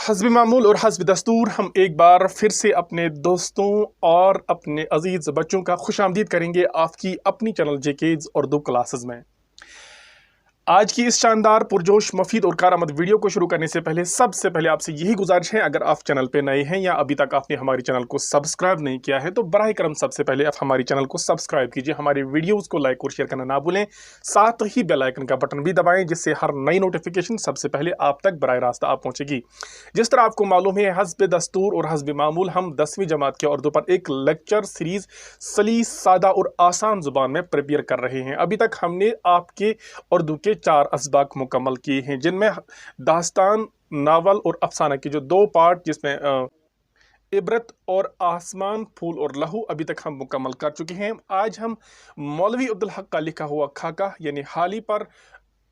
हस्ब मामूल और हस्ब दस्तूर हम एक बार फिर से अपने दोस्तों और अपने अजीज बच्चों का खुशामदीद करेंगे आपकी अपनी चैनल जेकेज उर्दू क्लासेस में। आज की इस शानदार पुरजोश मुफीद और कारआमद वीडियो को शुरू करने से पहले सबसे पहले आपसे यही गुजारिश है, अगर आप चैनल पे नए हैं या अभी तक आपने हमारी चैनल को सब्सक्राइब नहीं किया है तो बराह करम सबसे पहले आप हमारी चैनल को सब्सक्राइब कीजिए, हमारी वीडियोस को लाइक और शेयर करना ना भूलें, साथ ही बेल आइकन का बटन भी दबाएं जिससे हर नई नोटिफिकेशन सबसे पहले आप तक बराह रास्त आप पहुंचेगी। जिस तरह आपको मालूम है, हस्ब दस्तूर और हस्ब मामूल हम 10वीं जमात के उर्दू पर एक लेक्चर सीरीज सलीस, सादा और आसान जुबान में प्रिपेयर कर रहे हैं। अभी तक हमने आपके उर्दू के 4 असबाक मुकम्मल किए हैं, जिनमें दास्तान, नावल और अफसाना के जो 2 पार्ट जिसमें इबरत और आसमान, फूल और लहू अभी तक हम मुकम्मल कर चुके हैं। आज हम मौलवी अब्दुल हक का लिखा हुआ खाका यानी हाली पर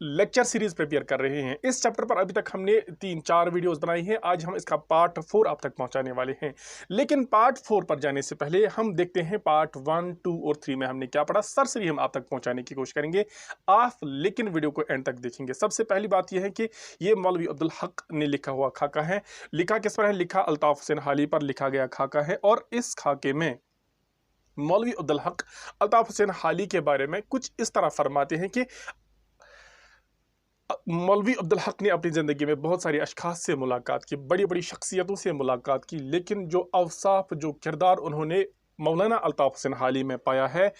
लेक्चर सीरीज प्रिपेयर कर रहे हैं। इस चैप्टर पर अभी तक हमने 3-4 वीडियोस बनाई हैं। आज हम इसका पार्ट 4 आप तक पहुंचाने वाले हैं, लेकिन पार्ट 4 पर जाने से पहले हम देखते हैं पार्ट 1, 2 और 3 में हमने क्या पढ़ा। सरसरी हम आप तक पहुंचाने की कोशिश करेंगे आप, लेकिन वीडियो को एंड तक देखेंगे। सबसे पहली बात यह है कि ये मौलवी अब्दुल हक ने लिखा हुआ खाका है। लिखा किस पर है? लिखा अल्ताफ हुसैन हाली पर लिखा गया खाका है। और इस खाके में मौलवी अब्दुल हक अल्ताफ हुसैन हाली के बारे में कुछ इस तरह फरमाते हैं कि मौलवी अब्दुल हक ने अपनी ज़िंदगी में बहुत सारी अशखास से मुलाकात की, बड़ी बड़ी शख्सियतों से मुलाकात की, लेकिन जो अवसाफ, जो किरदार उन्होंने मौलाना अल्ताफ हुसैन हाली में पाया है,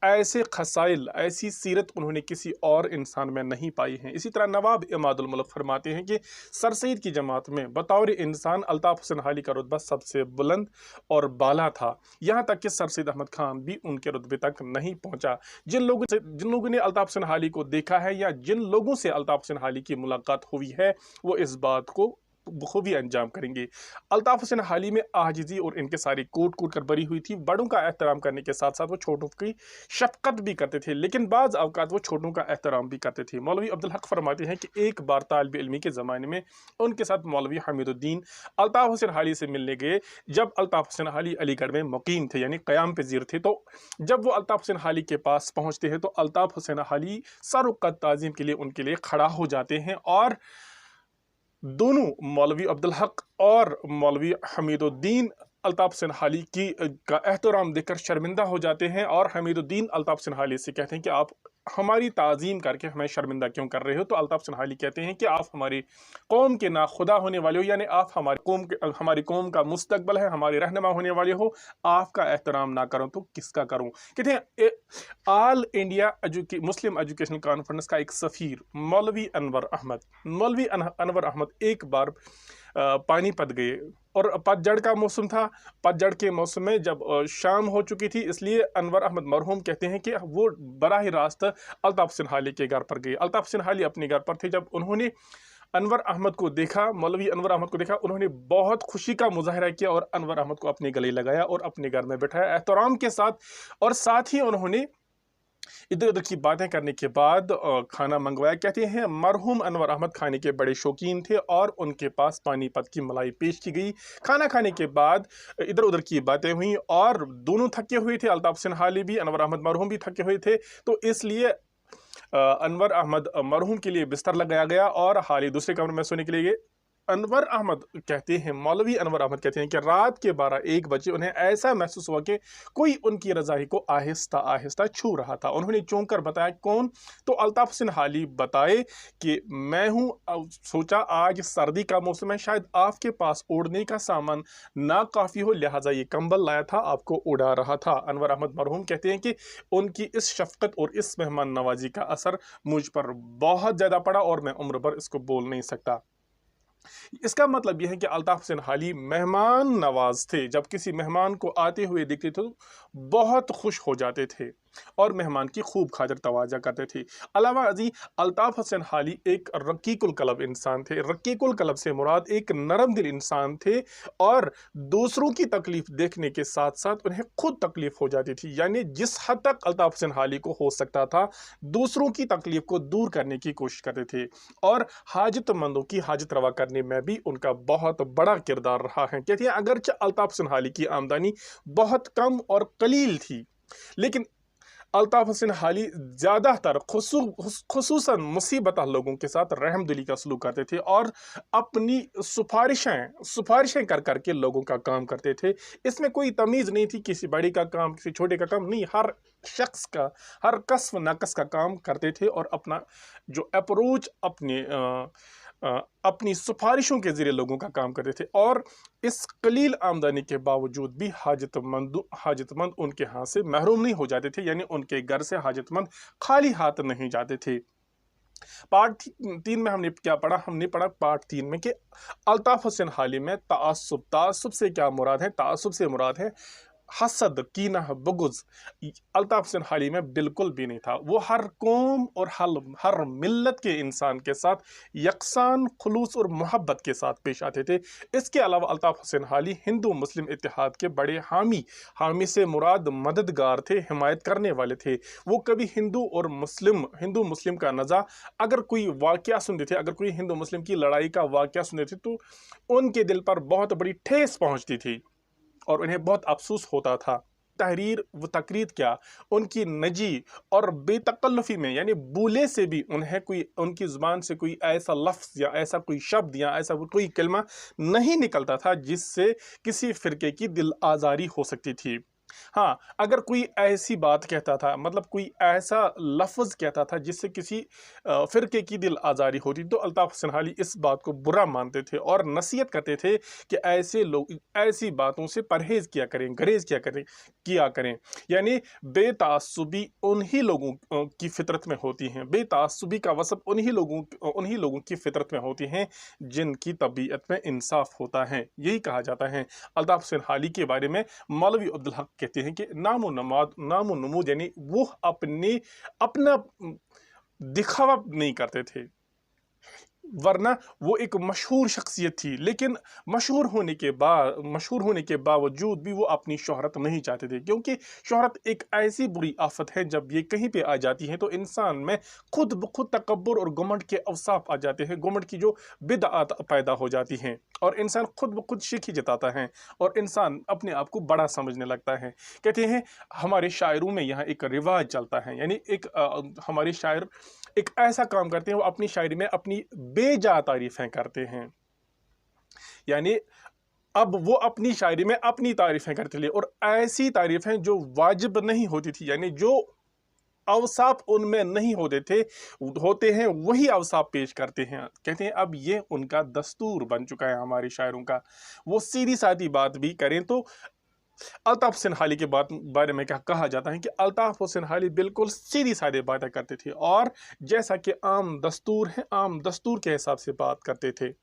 ऐसे खसाइल, ऐसी सीरत उन्होंने किसी और इंसान में नहीं पाई है। इसी तरह नवाब इमादुल मुल्क फरमाते हैं कि सर सैयद की जमात में बतौर इंसान अल्ताफ हुसैन हाली का रुतबा सबसे बुलंद और बाला था, यहाँ तक कि सर सैयद अहमद खान भी उनके रुतबे तक नहीं पहुँचा। जिन लोगों ने अल्ताफ हुसैन हाली को देखा है या जिन लोगों से अल्ताफ हुसैन हाली की मुलाकात हुई है, वो इस बात को बखूबी अंजाम करेंगे। अल्ताफ हुसैन हाली में आजिज़ी और इनके सारी कूट कूट कर भरी हुई थी। बड़ों का एहतराम करने के साथ साथ वो छोटों की शफकत भी करते थे, लेकिन बाज़ अवकात वो छोटों का एहतराम भी करते थे। मौलवी अब्दुल हक फरमाते हैं कि एक बार तालिब इल्मी के ज़माने में उनके साथ मौलवी हमीदुद्दीन अल्ताफ हुसैन हाली से मिलने गए। जब अल्ताफ हुसैन हाली अलीगढ़ में मुकीम थे यानी क़याम पज़ीर थे, तो जब वो अल्ताफ हुसैन हाली के पास पहुँचते हैं तो अल्ताफ हुसैन हाली सर व कद ताज़ीम के लिए उनके लिए खड़ा हो जाते हैं और दोनों मौलवी अब्दुल हक और मौलवी हमीदुद्दीन अल्ताफ हुसैन हाली का एहतराम देखकर शर्मिंदा हो जाते हैं। और हमीदुद्दीन अल्ताफ हुसैन हाली से कहते हैं कि आप हमारी ताज़ीम करके हमें शर्मिंदा क्यों कर रहे हो? तो अल्ताफ हुसैन हाली कहते हैं कि आप हमारी कौम के नाखुदा होने वाले हो, यानी आप हमारी कौम का मुस्तकबल है, हमारे रहनुमा होने वाले हो। आपका एहतराम ना करूं तो किसका करूं? कहते हैं all India Muslim educational conference का एक सफ़ीर मौलवी अनवर अहमद एक बार पानीपत गए और पतझड़ का मौसम था। पतझड़ के मौसम में जब शाम हो चुकी थी, इसलिए अनवर अहमद मरहूम कहते हैं कि वो बराह रास्त अल्ताफ हुसैन हाली के घर पर गए। अल्ताफ हुसैन हाली अपने घर पर थे। जब उन्होंने अनवर अहमद को देखा, मौलवी अनवर अहमद को देखा, उन्होंने बहुत खुशी का मुजाहरा किया और अनवर अहमद को अपने गले लगाया और अपने घर में बैठाया एहतराम के साथ। और साथ ही उन्होंने इधर उधर की बातें करने के बाद खाना मंगवाया। कहते हैं मरहूम अनवर अहमद खाने के बड़े शौकीन थे और उनके पास पानीपत की मलाई पेश की गई। खाना खाने के बाद इधर उधर की बातें हुई और दोनों थके हुए थे, अल्ताफ हुसैन हाली भी, अनवर अहमद मरहूम भी थके हुए थे। तो इसलिए अनवर अहमद मरहूम के लिए बिस्तर लगाया गया और हाली दूसरे कमरे में सोने के लिए गए। अनवर अहमद कहते हैं, मौलवी अनवर अहमद कहते हैं कि रात के 12-1 बजे उन्हें ऐसा महसूस हुआ कि कोई उनकी रज़ाई को आहिस्ता आहिस्ता छू रहा था। उन्होंने चौंक कर बताया, कौन? तो अल्ताफ हुसैन हाली बताए कि मैं हूँ। सोचा आज सर्दी का मौसम है, शायद आपके पास ओढ़ने का सामान ना काफ़ी हो, लिहाजा ये कंबल लाया था, आपको उड़ा रहा था। अनवर अहमद मरहूम कहते हैं कि उनकी इस शफ़क़त और इस मेहमान नवाजी का असर मुझ पर बहुत ज़्यादा पड़ा और मैं उम्र भर इसको बोल नहीं सकता। इसका मतलब यह है कि अल्ताफ हुसैन हाली मेहमान नवाज थे। जब किसी मेहमान को आते हुए दिखते थे तो बहुत खुश हो जाते थे और मेहमान की खूब खातिर तवाजा करते थे। अलावा अजी अल्ताफ हुसैन हाली एक रकीकुल कलब इंसान थे। रकीकुल कलब से मुराद एक नरम दिल इंसान थे और दूसरों की तकलीफ देखने के साथ साथ उन्हें खुद तकलीफ हो जाती थी, यानी जिस हद तक अल्ताफ हुसैन हाली को हो सकता था दूसरों की तकलीफ को दूर करने की कोशिश करते थे और हाजतमंदों की हाजत रवा करने में भी उनका बहुत बड़ा किरदार रहा है। कहते हैं अगरचे अल्ताफ हुसैन हाली की आमदनी बहुत कम और कलील थी, लेकिन अल्ताफ़ हुसैन हाली ज़्यादातर खुसूसन मुसीबत लोगों के साथ रहमदिली का सलूक करते थे और अपनी सिफ़ारिशें कर कर के लोगों का काम करते थे। इसमें कोई तमीज़ नहीं थी, किसी बड़े का काम, किसी छोटे का काम नहीं, हर शख्स का, हर कस्ब नकस का काम करते थे और अपना जो अप्रोच अपनी सिफ़ारिशों के ज़रिए लोगों का काम करते थे। और इस कलील आमदनी के बावजूद भी हाजतमंद उनके हाथ से महरूम नहीं हो जाते थे, यानी उनके घर से हाजतमंद खाली हाथ नहीं जाते थे। पार्ट 3 में हमने क्या पढ़ा? हमने पढ़ा पार्ट 3 में कि अल्ताफ़ हुसैन हाली में तासुब से क्या मुराद है? तासुब से मुराद है हसद, कीना, बुग़्ज़। अल्ताफ़ हुसैन हाली में बिल्कुल भी नहीं था। वो हर कौम और हर मिल्लत के इंसान के साथ यकसान खुलूस और मोहब्बत के साथ पेश आते थे। इसके अलावा अल्ताफ़ हुसैन हाली हिंदू मुस्लिम इत्तेहाद के बड़े हामी से मुराद मददगार थे, हिमायत करने वाले थे। वो कभी हिंदू मुस्लिम का नज़ा अगर कोई वाक़या सुनते थे, अगर कोई हिंदू मुस्लिम की लड़ाई का वाक़या सुनते थे, तो उनके दिल पर बहुत बड़ी ठेस पहुँचती थी और उन्हें बहुत अफसोस होता था। तहरीर व तकरीर क्या, उनकी नजी और बेतकल्लुफ़ी में, यानी बूले से भी उन्हें कोई, उनकी ज़ुबान से कोई ऐसा लफ्ज़ या ऐसा कोई शब्द या ऐसा कोई कलमा नहीं निकलता था जिससे किसी फ़िरके की दिल आज़ारी हो सकती थी। हाँ, अगर कोई ऐसी बात कहता था, मतलब कोई ऐसा लफ्ज़ कहता था जिससे किसी फ़िरके की दिल आज़ारी होती, तो अल्ताफ़ हुसैन हाली इस बात को बुरा मानते थे और नसीहत करते थे कि ऐसे लोग ऐसी बातों से परहेज़ किया करें। यानी बेतआस्सुबी उन्हीं लोगों की फ़ितरत में होती हैं, बेतआस्सुबी का वसफ़ उन्हीं लोगों की फ़ितरत में होती हैं जिनकी तबीयत में इंसाफ़ होता है। यही कहा जाता है। अल्ताफ़ हुसैन हाली के बारे में मौलवी अब्दुल हक कहते हैं कि नामो नमूद, यानी वो अपना दिखावा नहीं करते थे, वरना वो एक मशहूर शख्सियत थी, लेकिन मशहूर होने के बावजूद भी वो अपनी शोहरत नहीं चाहते थे, क्योंकि शोहरत एक ऐसी बुरी आफत है, जब ये कहीं पे आ जाती है तो इंसान में खुद ब खुद तकब्बुर और घमंड के अवसाफ आ जाते हैं, घमंड की जो बिदअत पैदा हो जाती हैं और इंसान खुद ब खुद शिखी जताता है और इंसान अपने आप को बड़ा समझने लगता है। कहते हैं हमारे शायरों में यहाँ एक रिवाज चलता है, यानी हमारे शायर एक ऐसा काम करते हैं, वो अपनी शायरी में अपनी बेजा तारीफें करते हैं, यानी अब वो अपनी शायरी में अपनी तारीफें करते थे और ऐसी तारीफें जो वाजिब नहीं होती थी, यानी जो अवसाफ उनमें नहीं होते हैं वही अवसाफ पेश करते हैं। कहते हैं अब ये उनका दस्तूर बन चुका है हमारे शायरों का। वो सीधी सादी बात भी करें तो अल्ताफ़ हुसैन हाली के बारे में क्या कहा जाता है कि अल्ताफ़ हुसैन हाली बिल्कुल सीधी सादी बातें करते थे और जैसा कि आम दस्तूर है, आम दस्तूर के हिसाब से बात करते थे,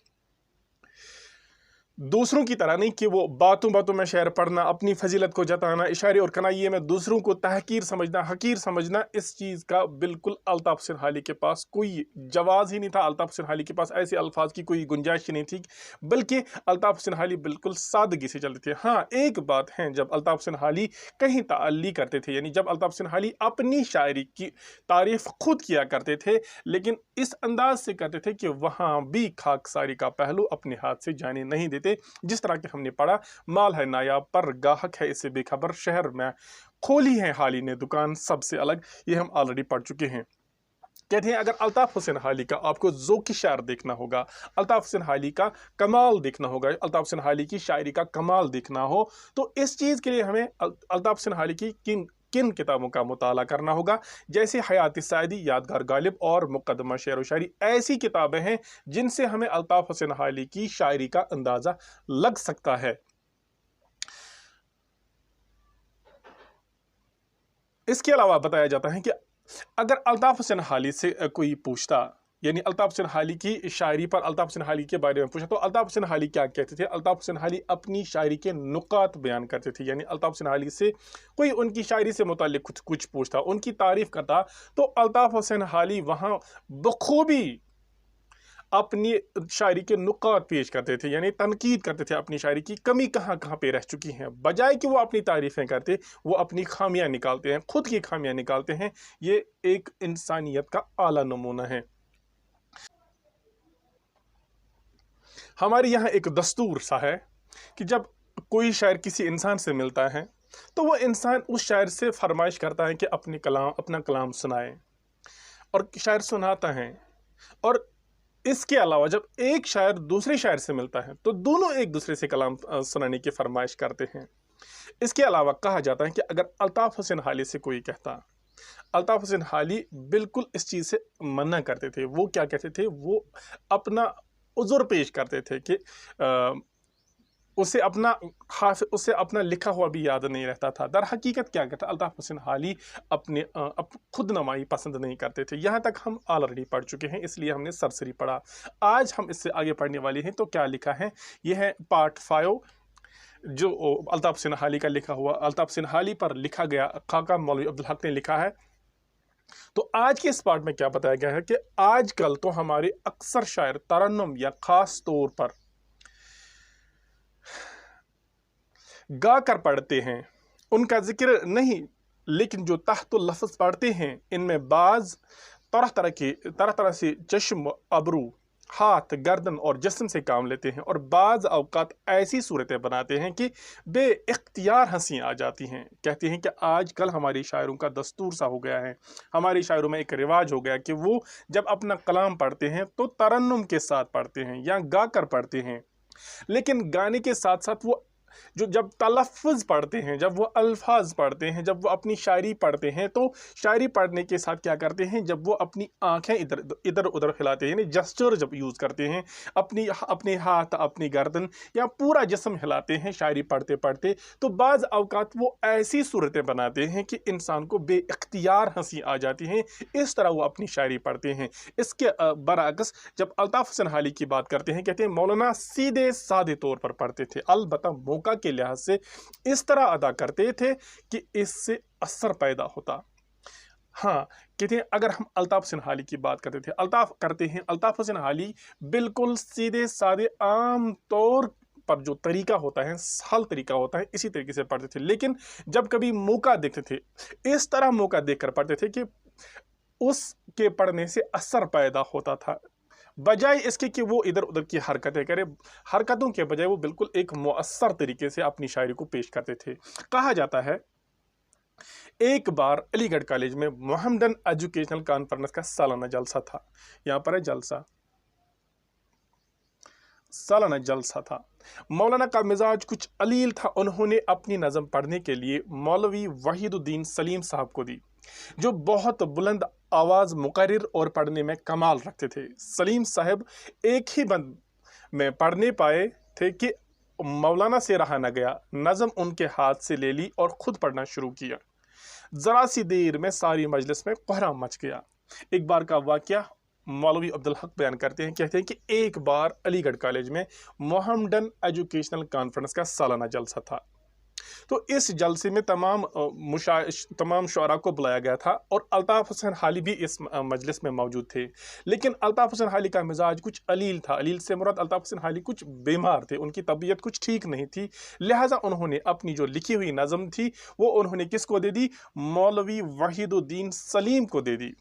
दूसरों की तरह नहीं कि वो बातों बातों में शेर पढ़ना, अपनी फजीलत को जताना, इशारे और कनाइये में दूसरों को तहकीर समझना, हकीर समझना, इस चीज़ का बिल्कुल अल्ताफ़ हुसैन हाली के पास कोई जवाज़ ही नहीं था। अल्ताफ़ हुसैन हाली के पास ऐसे अल्फाज की कोई गुंजाइश ही नहीं थी, बल्कि अल्ताफ़ हुसैन हाली बिल्कुल सादगी से चलते थे। हाँ, एक बात है, जब अल्ताफ़ हुसैन हाली कहीं ताल्ली करते थे, यानी जब अल्ताफ़ हुसैन हाली अपनी शायरी की तारीफ़ खुद किया करते थे, लेकिन इस अंदाज से करते थे कि वहाँ भी खाकसारी का पहलू अपने हाथ से जाने नहीं देते। जिस तरह के हमने पढ़ा, माल है नायाब पर गाहक है इससे बेखबर, शहर में खोली है हाली ने दुकान सबसे अलग, ये हम ऑलरेडी पढ़ चुके हैं। कहते हैं अगर अल्ताफ़ हुसैन हाली का आपको ज़ौक़ शायर देखना होगा, अल्ताफ़ हुसैन हाली का कमाल देखना होगा, अल्ताफ़ हुसैन हाली की शायरी का कमाल देखना हो, तो इस चीज़ के लिए हमें अल्ताफ़ हुसैन हाली की किन किताबों का मुताला करना होगा, जैसे हयात सादी, यादगार गालिब और मुकदमा शेर व शायरी। ऐसी किताबें हैं जिनसे हमें अल्ताफ़ हुसैन हाली की शायरी का अंदाज़ा लग सकता है। इसके अलावा बताया जाता है कि अगर अल्ताफ़ हुसैन हाली से कोई पूछता, यानी अल्ताफ़ हुसैन हाली की शायरी पर अल्ताफ़ हुसैन हाली के बारे में पूछा, तो अल्ताफ़ हुसैन हाली क्या कहते थे? अल्ताफ़ हुसैन हाली अपनी शायरी के नुकात बयान करते थे, यानी अल्ताफ़ हुसैन हाली से कोई उनकी शायरी से मुताल्लिक़ कुछ पूछता, उनकी तारीफ़ करता, तो अल्ताफ़ हुसैन हाली वहाँ बखूबी अपनी शायरी के नुकात पेश करते थे, यानी तनकीद करते थे अपनी शायरी की कमी कहाँ कहाँ पे रह चुकी हैं। बजाय कि वो अपनी तारीफ़ें करते, वो अपनी खामियां निकालते हैं, खुद की खामियां निकालते हैं। ये एक इंसानियत का आला नमूना है। हमारे यहाँ एक दस्तूर सा है कि जब कोई शायर किसी इंसान से मिलता है तो वो इंसान उस शायर से फरमाइश करता है कि अपना कलाम सुनाए, और शायर सुनाता है। और इसके अलावा जब एक शायर दूसरे शायर से मिलता है तो दोनों एक दूसरे से कलाम सुनाने की फरमाइश करते हैं। इसके अलावा कहा जाता है कि अगर अल्ताफ़ हुसैन हाली से कोई कहता, अल्ताफ़ हुसैन हाली बिल्कुल इस चीज़ से मना करते थे। वो क्या कहते थे, वो अपना उज़्र पेश करते थे कि उसे अपना लिखा हुआ भी याद नहीं रहता था। दर हकीकत क्या कहता, अल्ताफ़ हुसैन हाली खुद नमाई पसंद नहीं करते थे। यहाँ तक हम ऑलरेडी पढ़ चुके हैं, इसलिए हमने सरसरी पढ़ा। आज हम इससे आगे पढ़ने वाले हैं। तो क्या लिखा है, यह है पार्ट 5 जो अल्ताफ़ हुसैन हाली का लिखा हुआ, अल्ताफ़ हुसैन हाली पर लिखा गया, खाका मौलवी अब्दुल हक ने लिखा है। तो आज के इस पार्ट में क्या बताया गया है कि आजकल तो हमारे अक्सर शायर तरन्नुम या ख़ास तौर पर गा कर पढ़ते हैं, उनका जिक्र नहीं, लेकिन जो तहतुल लफ्ज़ पढ़ते हैं इनमें बाज़ तरह तरह से चश्म, अबरू, हाथ, गर्दन और जिस्म से काम लेते हैं, और बाज़ औक़ात ऐसी सूरतें बनाते हैं कि बेइख्तियार हंसी आ जाती हैं। कहते हैं कि आजकल हमारे शायरों का दस्तूर सा हो गया है, हमारे शायरों में एक रिवाज हो गया कि वो जब अपना कलाम पढ़ते हैं तो तरन्नुम के साथ पढ़ते हैं या गा कर पढ़ते हैं। लेकिन गाने के साथ साथ वो जब तलफ़्फ़ुज़ पढ़ते हैं, जब वो अल्फाज पढ़ते हैं, जब वो अपनी शायरी पढ़ते हैं, तो शायरी पढ़ने के साथ क्या करते हैं, जब वो अपनी आंखें इधर उधर हिलाते हैं, यानी जेस्चर जब यूज़ करते हैं, अपने हाथ, अपनी गर्दन या पूरा जिस्म हिलाते हैं शायरी पढ़ते पढ़ते, तो बाज़ औक़ात वो ऐसी सूरतें बनाते हैं कि इंसान को बेइख्तियार हंसी आ जाती है। इस तरह वो अपनी शायरी पढ़ते हैं। इसके बरअक्स जब अल्ताफ़ हुसैन हाली की बात करते हैं, कहते हैं मौलाना सीधे सादे तौर पर पढ़ते थे, अलबत्ता मौका के लिहाज से इस तरह अदा करते थे कि इससे असर पैदा होता। हाँ, कहते हैं अगर हम अल्ताफ़ हुसैन हाली की बात अल्ताफ़ हुसैन हाली बिल्कुल सीधे सादे आम तौर पर जो तरीका होता है, सहल तरीका होता है, इसी तरीके से पढ़ते थे। लेकिन जब कभी मौका देखते थे, इस तरह मौका देखकर पढ़ते थे कि उसके पढ़ने से असर पैदा होता था, बजाय इसके कि वो इधर उधर की हरकतें करे। हरकतों के बजाय वो बिल्कुल एक मुअस्सर तरीके से अपनी शायरी को पेश करते थे। कहा जाता है एक बार अलीगढ़ कॉलेज में मोहम्मदन एजुकेशनल कॉन्फ्रेंस का सालाना जलसा था। यहाँ पर है जलसा, सालाना जलसा था। मौलाना का मिजाज कुछ अलील था। उन्होंने अपनी नज़म पढ़ने के लिए मौलवी वहीदुद्दीन सलीम साहब को दी, जो बहुत बुलंद आवाज़, मुकर्रिर और पढ़ने में कमाल रखते थे। सलीम साहब एक ही बंद में पढ़ने पाए थे कि मौलाना से रहा न गया, नज़म उनके हाथ से ले ली और ख़ुद पढ़ना शुरू किया। ज़रा सी देर में सारी मजलिस में कोहराम मच गया। एक बार का वाक़या मौलवी अब्दुल हक बयान करते हैं, कहते हैं कि एक बार अलीगढ़ कॉलेज में मोहम्मदन एजुकेशनल कॉन्फ्रेंस का सालाना जलसा था। तो इस जलसे में तमाम शुअरा को बुलाया गया था और अल्ताफ़ हुसैन हाली भी इस मजलिस में मौजूद थे। लेकिन अल्ताफ़ हुसैन हाली का मिजाज कुछ अलील था। अलील से मुराद अल्ताफ़ हुसैन हाली कुछ बीमार थे, उनकी तबीयत कुछ ठीक नहीं थी। लिहाजा उन्होंने अपनी जो लिखी हुई नज़म थी वो उन्होंने किसको दे दी, मौलवी वहीदुद्दीन सलीम को दे दी।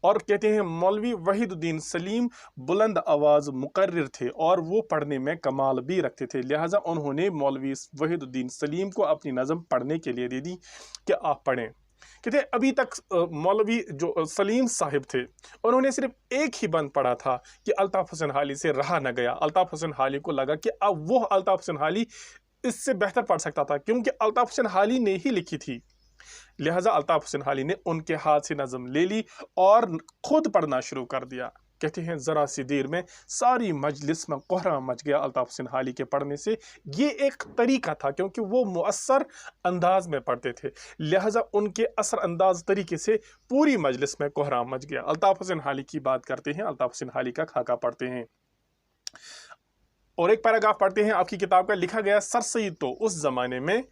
और कहते हैं मौलवी वहीदुद्दीन सलीम बुलंद आवाज़ मुकर्रिर थे और वो पढ़ने में कमाल भी रखते थे। लिहाजा उन्होंने मौलवी वहीदुद्दीन सलीम को अपनी नज़म पढ़ने के लिए दे दी कि आप पढ़ें। कहते हैं अभी तक मौलवी जो सलीम साहिब थे, उन्होंने सिर्फ एक ही बंद पढ़ा था कि अल्ताफ़ हुसैन हाली से रहा न गया। अल्ताफ़ हुसैन हाली को लगा कि अब वो अल्ताफ़ हुसैन हाली इससे बेहतर पढ़ सकता था, क्योंकि अल्ताफ़ हुसैन हाली ने ही लिखी थी। लिहाजा अल्ताफ़ हुसैन हाली ने उनके हाथ से नज़म ले ली और खुद पढ़ना शुरू कर दिया। कहते हैं ज़रा सी देर में सारी मजलिस में कोहराम मच गया अल्ताफ़ हुसैन हाली के पढ़ने से। ये एक तरीका था, क्योंकि वो मुअस्सर अंदाज में पढ़ते थे, लिहाजा उनके असर अंदाज तरीके से पूरी मजलिस में कोहराम मच गया। अल्ताफ़ हुसैन हाली की बात करते हैं, अल्ताफ़ हुसैन हाली का खाका पढ़ते हैं और एक पैराग्राफ पढ़ते हैं। आपकी किताब का लिखा गया सर सैयद तो उस ज़माने में,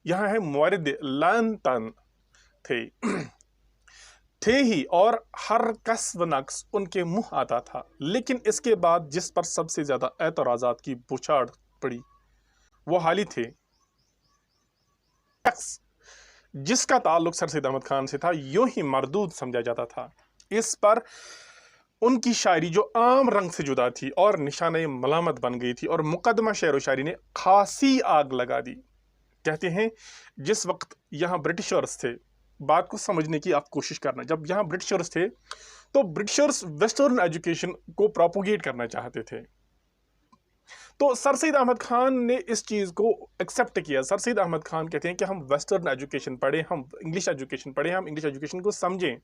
यहाँ है मुअर्रिद लान तन थे ही और हर कसब नक्स उनके मुंह आता था। लेकिन इसके बाद जिस पर सबसे ज्यादा एतराज़ात की बौछार पड़ी वो हाली थे, जिसका ताल्लुक सर सैयद अहमद खान से था, यूं ही मरदूद समझा जाता था। इस पर उनकी शायरी जो आम रंग से जुदा थी और निशाने मलामत बन गई थी और मुकदमा शेर व शायरी ने खासी आग लगा दी। کہتے ہیں جس وقت یہاں برٹشرز تھے، بات کو سمجھنے کی آپ کوشش کرنا، جب یہاں برٹشرز تھے تو برٹشرز ویسٹرن ایجوکیشن کو پروپوگیٹ کرنا چاہتے تھے، تو سر سید احمد خان نے اس چیز کو ایکسیپٹ کیا۔ سر سید احمد خان کہتے ہیں کہ ہم ویسٹرن ایجوکیشن پڑھیں، ہم انگلش ایجوکیشن پڑھیں، ہم انگلش ایجوکیشن کو سمجھیں۔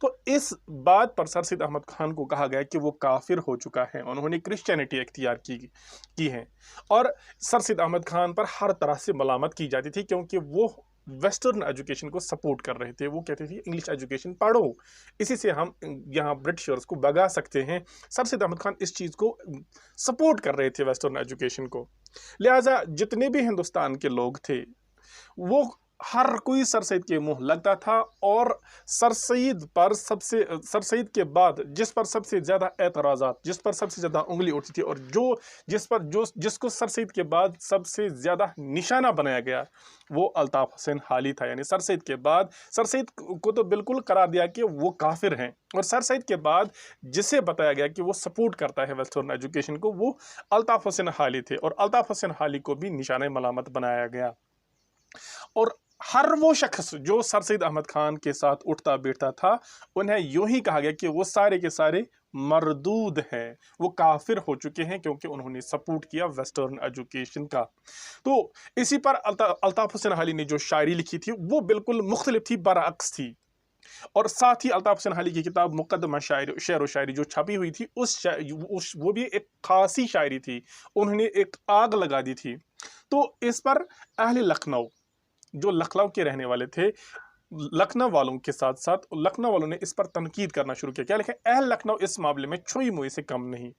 تو اس بات پر سر سید احمد خان کو کہا گیا کہ وہ کافر ہو چکا ہے، انہوں نے کرسچینٹی اختیار کی ہے، اور سر سید احمد خان پر ہر طرح سے ملامت کی جاتی تھی کیونکہ وہ ویسٹرن ایجوکیشن کو سپورٹ کر رہے تھے۔ وہ کہتے تھے انگلش ایجوکیشن پڑھو، اسی سے ہم یہاں برٹشرز کو بگا سکتے ہیں۔ سر سید احمد خان اس چیز کو سپورٹ کر رہے تھے ویسٹرن ایجوکیشن کو، لہٰذا جتنے بھی ہندوستان کے لوگ تھے وہ ہر کوئی سر سید کے منہ لگتا تھا، اور سر سید کے بعد جس پر سب سے زیادہ اعتراضات، جس پر سب سے زیادہ انگلی اٹھتی تھی، اور جس کو سر سید کے بعد سب سے زیادہ نشانہ بنایا گیا، وہ الطاف حسین حالی تھا۔ یعنی سر سید کے بعد سر سید کو تو بالکل قرار دیا کہ وہ کافر ہیں، اور سر سید کے بعد جسے بتایا گیا کہ وہ سپورٹ کرتا ہے ویسٹرن ایجوکیشن کو، وہ الطاف حسین حالی تھے، اور الطاف حسین حالی کو بھی نشانہ ملامت بنایا گیا۔ اور ہر وہ شخص جو سر سید احمد خان کے ساتھ اٹھتا بیٹھتا تھا، انہیں یوں ہی کہا گیا کہ وہ سارے کے سارے مردود ہیں، وہ کافر ہو چکے ہیں کیونکہ انہوں نے سپورٹ کیا ویسٹرن ایجوکیشن کا۔ تو اسی پر الطاف حسین حالی نے جو شاعری لکھی تھی وہ بالکل مختلف تھی، برعکس تھی، اور ساتھ ہی الطاف حسین حالی کی کتاب مقدمہ شعر و شاعری جو چھپی ہوئی تھی، وہ بھی ایک خاصی شاعری تھی، انہوں نے ایک آگ لگا دی تھی۔ تو اس پر اہل لکھنؤ جو لکھنؤ کے رہنے والے تھے، لکھنؤ والوں کے ساتھ ساتھ لکھنؤ والوں نے اس پر تنقید کرنا شروع کیا۔ کیا لکھیں؟ اہل لکھنؤ اس معاملے میں چھوئی موئی سے کم نہیں،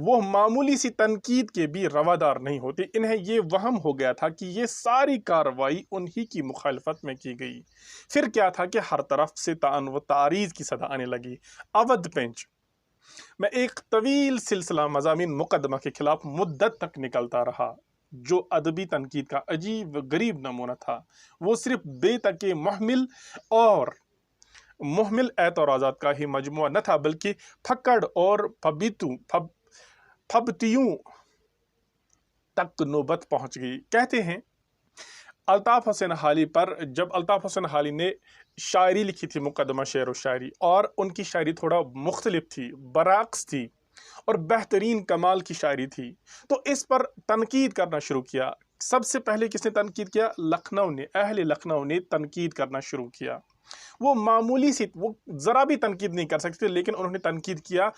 وہ معمولی سی تنقید کے بھی روادار نہیں ہوتے۔ انہیں یہ وہم ہو گیا تھا کہ یہ ساری کارروائی انہی کی مخالفت میں کی گئی۔ پھر کیا تھا کہ ہر طرف سے طعن و تعریض کی صدا آنے لگی۔ اودھ پنچ میں ایک طویل سلسلہ مضامین مقدمہ کے خلاف مدت تک نکلتا رہا، جو ادبی تنقید کا عجیب و غریب نمونہ تھا۔ وہ صرف بے تکے محمل اعتراضات کا ہی مجموعہ نہ تھا، بلکہ پھکڑ اور پھبتیوں تک نوبت پہنچ گئی۔ کہتے ہیں الطاف حسین حالی پر جب الطاف حسین حالی نے شاعری لکھی تھی مقدمہ شعر و شاعری، اور ان کی شاعری تھوڑا مختلف تھی، برعکس تھی، اور بہترین کمال کی شاعری تھی، تو اس پر تنقید کرنا شروع کیا۔ سب سے پہلے کس نے تنقید کیا؟ اہل لکھنؤ نے تنقید کرنا شروع کیا۔ وہ معمولی سی، وہ ذرا بھی تنقید نہیں کر سکتے، لیکن انہوں نے تنقید کیا،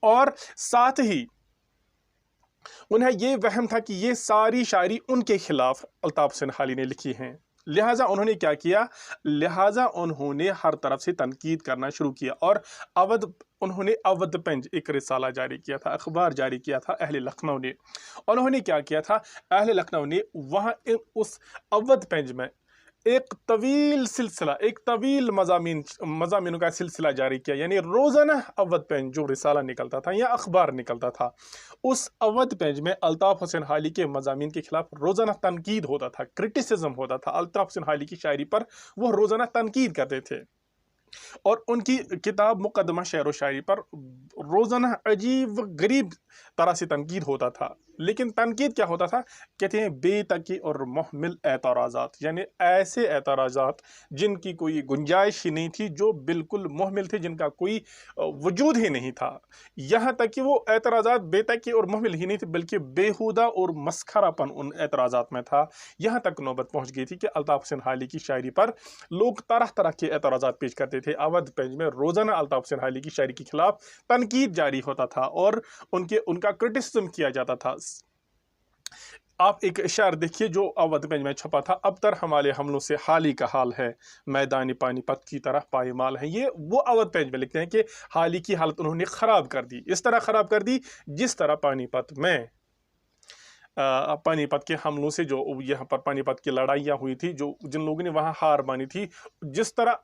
اور ساتھ ہی انہیں یہ وہم تھا کہ یہ ساری شاعری ان کے خلاف الطاف حسین حالی نے لکھی ہیں، لہٰذا انہوں نے کیا کیا؟ لہٰذا انہوں نے ہر طرف سے تنقید کرنا شروع کیا، اور انہوں نے اودھ پنج ایک رسالہ جاری کیا تھا، اخبار جاری کیا تھا اہل لکھنؤ نے۔ انہوں نے کیا کیا تھا؟ اہل لکھنؤ نے وہاں اس اودھ پنج میں ایک طویل مضامینوں کا سلسلہ جاری کیا، یعنی روزانہ اودھ پنج جو رسالہ نکلتا تھا یا اخبار نکلتا تھا، اس اودھ پنج میں الطاف حسین حالی کے مضامین کے خلاف روزانہ تنقید ہوتا تھا، کرٹیسزم ہوتا تھا۔ الطاف حسین حالی کی شاعری پر وہ روزانہ تنقید کرتے تھے، اور ان کی کتاب مقدمہ شعر و شاعری پر روزانہ عجیب و غریب طرح سے تنقید ہوتا تھا۔ لیکن تنقید کیا ہوتا تھا؟ کہتے ہیں بے تکی اور محمل اعتراضات، یعنی ایسے اعتراضات جن کی کوئی گنجائش ہی نہیں تھی، جو بالکل محمل تھے، جن کا کوئی وجود ہی نہیں تھا۔ یہاں تک کہ وہ اعتراضات بے تکی اور محمل ہی نہیں تھے، بلکہ بےہودہ اور مسخرہ پن ان اعتراضات میں تھا۔ یہاں تک نوبت پہنچ گئی تھی کہ الطاف حسین حالی کی شاعری پر لوگ طرح طرح کے اعتراضات پیش کرتے تھے۔ اودھ پنج میں روزانہ الطاف حسین حالی کی شاعری کے خلاف تنقید جاری ہوتا تھا، اور ان کا کرٹیسزم کیا جاتا تھا۔ آپ ایک شعر دیکھیے جو اودھ پنج میں چھپا تھا: اب تر ہمارے حملوں سے حالی کا حال ہے، میدان پانی پت کی طرح پائمال ہے۔ یہ وہ اودھ پنج میں لکھتے ہیں کہ حالی کی حالت انہوں نے خراب کر دی، اس طرح خراب کر دی جس طرح پانی پت میں پانی پت کے حملوں سے، جو یہاں پر پانی پت کی لڑائیاں ہوئی تھی، جن لوگوں نے وہاں ہار مانی تھی، جس طرح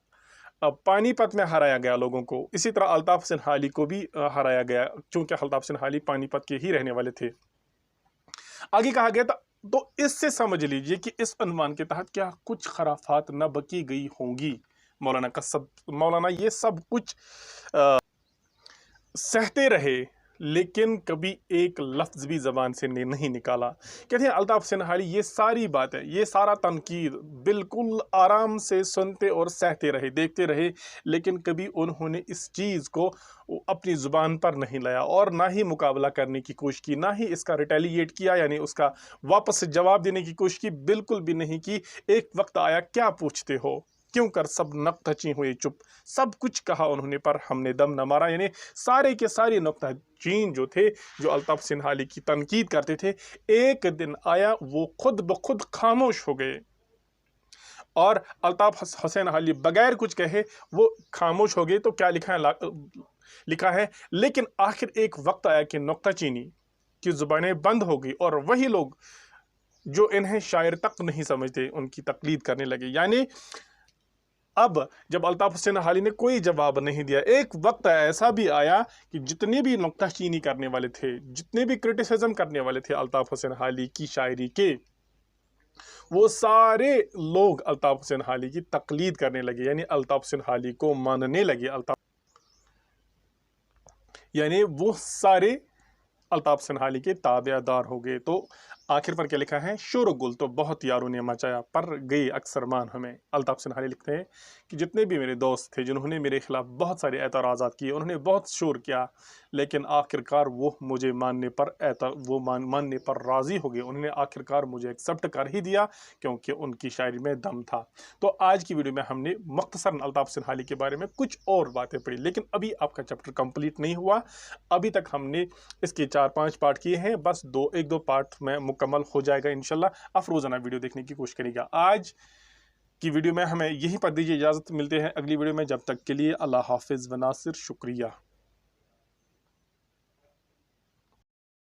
پانی پت میں ہرایا گیا لوگوں کو، اسی طرح الطاف حسین حالی کو بھی ہرایا گیا، چونکہ الطاف حسین حالی پانی پت کے ہی رہنے والے تھے۔ آگے کہا گیا تھا، تو اس سے سمجھ لیجئے کہ اس عنوان کے تحت کیا کچھ خرافات نہ بکی گئی ہوں گی۔ مولانا یہ سب کچھ سہتے رہے، लेकिन कभी एक लफ्ज़ भी ज़बान से नहीं निकाला। कहते हैं अल्ताफ़ हुसैन हाली ये सारी बातें, ये सारा तनकीद बिल्कुल आराम से सुनते और सहते रहे, देखते रहे, लेकिन कभी उन्होंने इस चीज़ को अपनी ज़ुबान पर नहीं लाया और ना ही मुकाबला करने की कोशिश की, ना ही इसका रिटेलिएट किया, यानी उसका वापस से जवाब देने की कोशिश की, बिल्कुल भी नहीं की। एक वक्त आया, क्या पूछते हो, क्यों कर सब नुक्ताचीन हुए चुप, सब कुछ कहा उन्होंने पर हमने दम न मारा। यानी सारे के सारे नुक्ताचीन जो थे, जो अल्ताफ़ हुसैन हाली की तनकीद करते थे, एक दिन आया वो खुद ब खुद खामोश हो गए और अल्ताफ़ हुसैन हाली बगैर कुछ कहे वो खामोश हो गए। तो क्या लिखा है, लेकिन आखिर एक वक्त आया कि नुक्ताचीनी की ज़ुबानें बंद हो गई और वही लोग जो इन्हें शायर तक नहीं समझते उनकी तकलीद करने लगे। यानी अब जब अल्ताफ़ हुसैन हाली ने कोई जवाब नहीं दिया, एक वक्त ऐसा भी आया कि जितने भी नुक्ताचीनी करने वाले थे, जितने भी क्रिटिसिज्म करने वाले थे अल्ताफ़ हुसैन हाली की शायरी के, वो सारे लोग अल्ताफ़ हुसैन हाली की तकलीद करने लगे, यानी अल्ताफ़ हुसैन हाली को मानने लगे। यानी वो सारे अल्ताफ़ हुसैन हाली के ताबेदार हो गए। तो आखिर पर क्या लिखा है, शोर गुल तो बहुत यारों ने मचाया पर गई अक्सर मान हमें। अल्ताफ़ हुसैन हाली लिखते हैं कि जितने भी मेरे दोस्त थे जिन्होंने मेरे खिलाफ बहुत सारे एतराज़ात किए, उन्होंने बहुत शोर किया, लेकिन आखिरकार वो मुझे मानने पर राज़ी हो गए। उन्होंने आखिरकार मुझे एक्सेप्ट कर ही दिया क्योंकि उनकी शायरी में दम था। तो आज की वीडियो में हमने मुख्तसरन अल्ताफ़ हुसैन हाली के बारे में कुछ और बातें पढ़ी, लेकिन अभी आपका चैप्टर कंप्लीट नहीं हुआ। अभी तक हमने इसके 4-5 पार्ट किए हैं, बस एक दो पार्ट में मुकम्मल हो जाएगा इंशाल्लाह। आप रोज़ाना वीडियो देखने की कोशिश करिएगा। आज की वीडियो में हमें यहीं पर दीजिए इजाज़त, मिलते हैं अगली वीडियो में। जब तक के लिए अल्लाह हाफिज़ व नासिर, शुक्रिया।